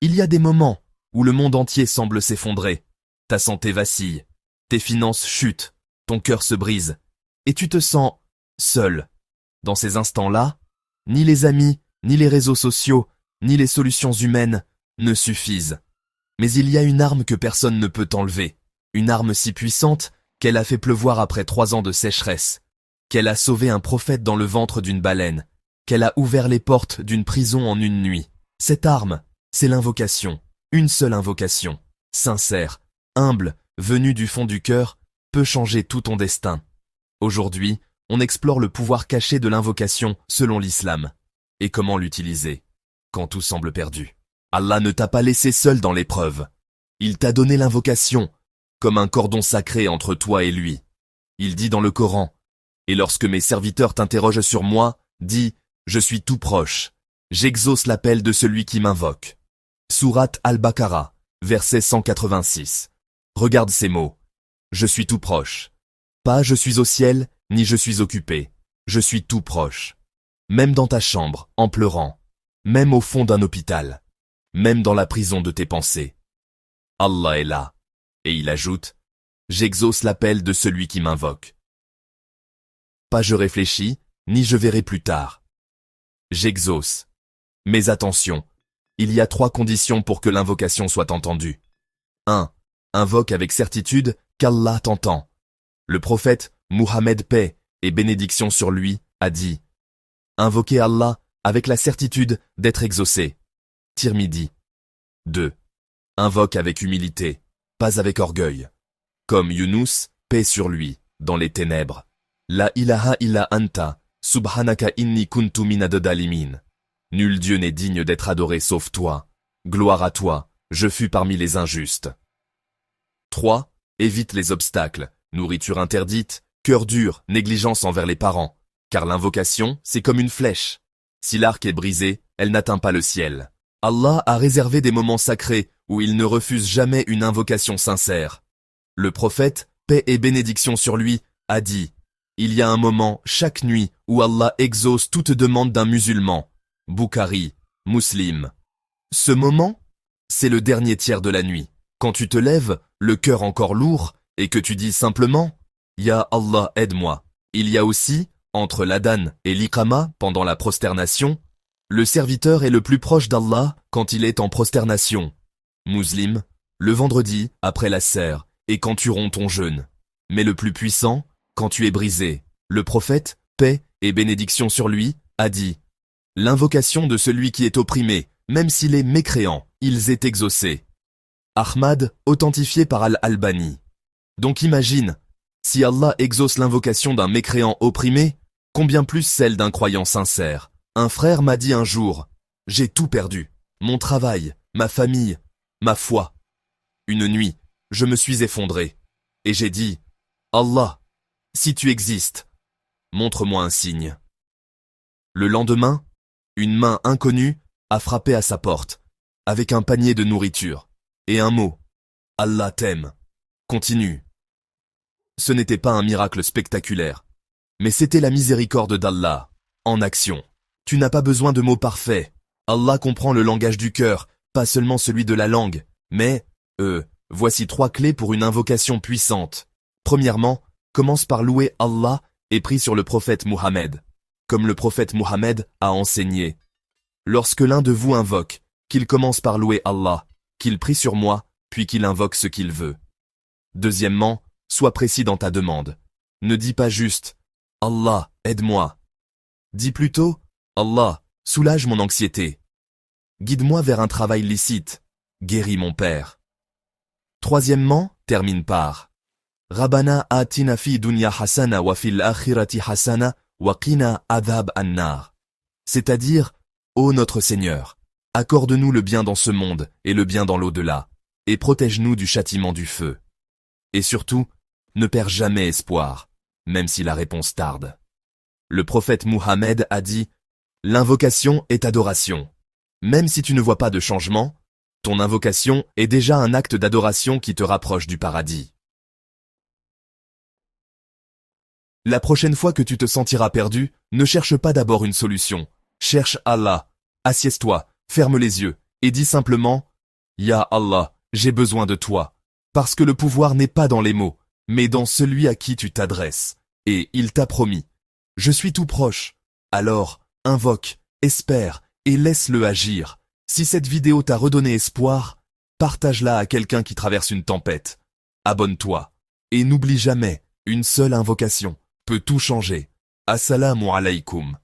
Il y a des moments où le monde entier semble s'effondrer. Ta santé vacille, tes finances chutent, ton cœur se brise, et tu te sens seul. Dans ces instants-là, ni les amis, ni les réseaux sociaux, ni les solutions humaines ne suffisent. Mais il y a une arme que personne ne peut enlever, une arme si puissante qu'elle a fait pleuvoir après 3 ans de sécheresse, qu'elle a sauvé un prophète dans le ventre d'une baleine, qu'elle a ouvert les portes d'une prison en une nuit. Cette arme, c'est l'invocation, une seule invocation, sincère, humble, venue du fond du cœur, peut changer tout ton destin. Aujourd'hui, on explore le pouvoir caché de l'invocation selon l'islam. Et comment l'utiliser quand tout semble perdu. Allah ne t'a pas laissé seul dans l'épreuve. Il t'a donné l'invocation, comme un cordon sacré entre toi et lui. Il dit dans le Coran, « Et lorsque mes serviteurs t'interrogent sur moi, dis, je suis tout proche. J'exauce l'appel de celui qui m'invoque. » Sourate Al-Baqarah, verset 186. Regarde ces mots. Je suis tout proche. Pas je suis au ciel, ni je suis occupé. Je suis tout proche. Même dans ta chambre, en pleurant. Même au fond d'un hôpital. Même dans la prison de tes pensées. Allah est là. Et il ajoute, j'exauce l'appel de celui qui m'invoque. Pas je réfléchis, ni je verrai plus tard. J'exauce. Mais attention, il y a 3 conditions pour que l'invocation soit entendue. 1. Invoque avec certitude qu'Allah t'entend. Le prophète, Muhammad paix et bénédiction sur lui, a dit, invoquez Allah avec la certitude d'être exaucé. Tirmidhi. 2. Invoque avec humilité, pas avec orgueil. Comme Yunus, paix sur lui, dans les ténèbres. La ilaha illa anta, subhanaka inni kuntu minad dalimin. Nul Dieu n'est digne d'être adoré sauf toi. Gloire à toi, je fus parmi les injustes. 3. Évite les obstacles, nourriture interdite, cœur dur, négligence envers les parents. Car l'invocation, c'est comme une flèche. Si l'arc est brisé, elle n'atteint pas le ciel. Allah a réservé des moments sacrés où il ne refuse jamais une invocation sincère. Le prophète, paix et bénédiction sur lui, a dit, il y a un moment chaque nuit où Allah exauce toute demande d'un musulman. Bukhari, Muslim. Ce moment, c'est le dernier tiers de la nuit. Quand tu te lèves, le cœur encore lourd, et que tu dis simplement, Ya Allah aide-moi. Il y a aussi, entre l'adhan et l'iqama pendant la prosternation, le serviteur est le plus proche d'Allah quand il est en prosternation. Muslim, le vendredi, après la serre, et quand tu romps ton jeûne. Mais le plus puissant, quand tu es brisé. Le prophète, paix et bénédiction sur lui, a dit, l'invocation de celui qui est opprimé, même s'il est mécréant, il est exaucé. Ahmad, authentifié par Al-Albani. Donc imagine, si Allah exauce l'invocation d'un mécréant opprimé, combien plus celle d'un croyant sincère. Un frère m'a dit un jour, j'ai tout perdu, mon travail, ma famille, ma foi. Une nuit, je me suis effondré, et j'ai dit, Allah, si tu existes, montre-moi un signe. Le lendemain, une main inconnue a frappé à sa porte, avec un panier de nourriture, et un mot, Allah t'aime, continue. Ce n'était pas un miracle spectaculaire, mais c'était la miséricorde d'Allah, en action. Tu n'as pas besoin de mots parfaits. Allah comprend le langage du cœur, pas seulement celui de la langue, mais, voici 3 clés pour une invocation puissante. Premièrement, commence par louer Allah et prie sur le prophète Muhammad, comme le prophète Muhammad a enseigné. Lorsque l'un de vous invoque, qu'il commence par louer Allah, qu'il prie sur moi, puis qu'il invoque ce qu'il veut. Deuxièmement, sois précis dans ta demande. Ne dis pas juste « Allah, aide-moi ». Dis plutôt « Allah, soulage mon anxiété. Guide-moi vers un travail licite. Guéris mon père. » Troisièmement, termine par « Rabbana atina fi dunya hasana wa fil akhirati hasana wa qina adhab an-nar » C'est-à-dire « Ô notre Seigneur, accorde-nous le bien dans ce monde et le bien dans l'au-delà, et protège-nous du châtiment du feu. Et surtout, ne perds jamais espoir, même si la réponse tarde. » Le prophète Muhammad a dit « L'invocation est adoration. Même si tu ne vois pas de changement, ton invocation est déjà un acte d'adoration qui te rapproche du paradis. » La prochaine fois que tu te sentiras perdu, ne cherche pas d'abord une solution. Cherche Allah. Assieds-toi, ferme les yeux, et dis simplement Ya Allah, j'ai besoin de toi. Parce que le pouvoir n'est pas dans les mots, mais dans celui à qui tu t'adresses. Et il t'a promis. Je suis tout proche. Alors, invoque, espère, et laisse-le agir. Si cette vidéo t'a redonné espoir, partage-la à quelqu'un qui traverse une tempête. Abonne-toi. Et n'oublie jamais, une seule invocation peut tout changer. Assalamu alaykoum.